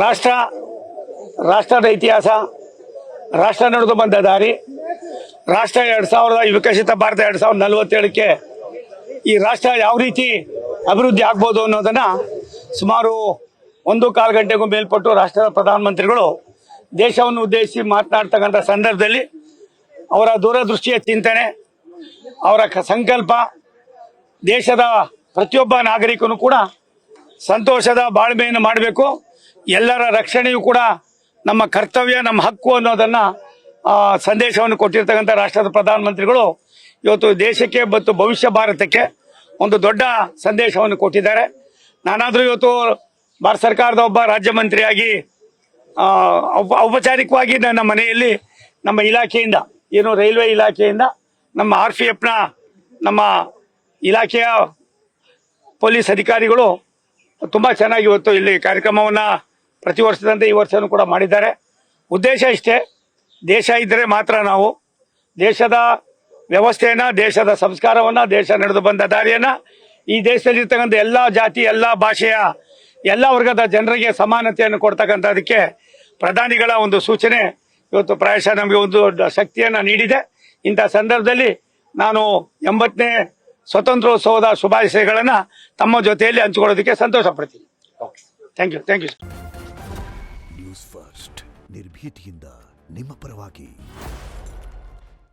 ರಾಷ್ಟ್ರದ ಇತಿಹಾಸ, ರಾಷ್ಟ್ರ ನಡೆದು ಬಂದ ದಾರಿ, ರಾಷ್ಟ್ರ 2000 ವಿಕಸಿತ ಭಾರತ 2047ಕ್ಕೆ ಈ ರಾಷ್ಟ್ರ ಯಾವ ರೀತಿ ಅಭಿವೃದ್ಧಿ ಆಗ್ಬೋದು ಅನ್ನೋದನ್ನ ಸುಮಾರು 1.25 ಗಂಟೆಗೂ ಮೇಲ್ಪಟ್ಟು ರಾಷ್ಟ್ರದ ಪ್ರಧಾನಮಂತ್ರಿಗಳು ದೇಶವನ್ನು ಉದ್ದೇಶಿಸಿ ಮಾತನಾಡ್ತಕ್ಕಂಥ ಸಂದರ್ಭದಲ್ಲಿ ಅವರ ದೂರದೃಷ್ಟಿಯ ಚಿಂತನೆ, ಅವರ ಸಂಕಲ್ಪ ದೇಶದ ಪ್ರತಿಯೊಬ್ಬ ನಾಗರಿಕನು ಕೂಡ ಸಂತೋಷದ ಬಾಳ್ಮೆಯನ್ನು ಮಾಡಬೇಕು, ಎಲ್ಲರ ರಕ್ಷಣೆಯೂ ಕೂಡ ನಮ್ಮ ಕರ್ತವ್ಯ, ನಮ್ಮ ಹಕ್ಕು ಅನ್ನೋದನ್ನ ಸಂದೇಶವನ್ನು ಕೊಟ್ಟಿರ್ತಕ್ಕಂಥ ರಾಷ್ಟ್ರದ ಪ್ರಧಾನಮಂತ್ರಿಗಳು ಇವತ್ತು ದೇಶಕ್ಕೆ ಮತ್ತು ಭವಿಷ್ಯ ಭಾರತಕ್ಕೆ ಒಂದು ದೊಡ್ಡ ಸಂದೇಶವನ್ನು ಕೊಟ್ಟಿದ್ದಾರೆ. ನಾನಾದರೂ ಇವತ್ತು ಭಾರತ ಸರ್ಕಾರದ ಒಬ್ಬ ರಾಜ್ಯ ಮಂತ್ರಿಯಾಗಿ ಔಪಚಾರಿಕವಾಗಿ ನನ್ನ ಮನೆಯಲ್ಲಿ ನಮ್ಮ ಇಲಾಖೆಯಿಂದ ಏನು ರೈಲ್ವೆ ಇಲಾಖೆಯಿಂದ ನಮ್ಮ RPFನ ನಮ್ಮ ಇಲಾಖೆಯ ಪೊಲೀಸ್ ಅಧಿಕಾರಿಗಳು ತುಂಬ ಚೆನ್ನಾಗಿ ಇವತ್ತು ಇಲ್ಲಿ ಕಾರ್ಯಕ್ರಮವನ್ನು ಪ್ರತಿ ವರ್ಷದಂತೆ ಈ ವರ್ಷನೂ ಕೂಡ ಮಾಡಿದ್ದಾರೆ. ಉದ್ದೇಶ ಇಷ್ಟೇ, ದೇಶ ಇದ್ದರೆ ಮಾತ್ರ ನಾವು ದೇಶದ ವ್ಯವಸ್ಥೆಯನ್ನು, ದೇಶದ ಸಂಸ್ಕಾರವನ್ನು, ದೇಶ ನಡೆದು ಬಂದ ದಾರಿಯನ್ನು, ಈ ದೇಶದಲ್ಲಿರ್ತಕ್ಕಂಥ ಎಲ್ಲ ಜಾತಿ, ಎಲ್ಲ ಭಾಷೆಯ, ಎಲ್ಲ ವರ್ಗದ ಜನರಿಗೆ ಸಮಾನತೆಯನ್ನು ಕೊಡ್ತಕ್ಕಂಥದಕ್ಕೆ ಪ್ರಧಾನಿಗಳ ಒಂದು ಸೂಚನೆ ಇವತ್ತು ಪ್ರಾಯಶಃ ನಮಗೆ ಒಂದು ಶಕ್ತಿಯನ್ನು ನೀಡಿದೆ. ಇಂಥ ಸಂದರ್ಭದಲ್ಲಿ ನಾನು 80ನೇ ಸ್ವಾತಂತ್ರ್ಯೋತ್ಸವದ ಶುಭಾಶಯಗಳನ್ನು ತಮ್ಮ ಜೊತೆಯಲ್ಲಿ ಹಂಚಿಕೊಳ್ಳೋದಕ್ಕೆ ಸಂತೋಷ ಪಡ್ತೀನಿ. Thank you. ನ್ಯೂಸ್ ಫಸ್ಟ್, ನಿರ್ಭೀತಿಯಿಂದ ನಿಮ್ಮ ಪರವಾಗಿ.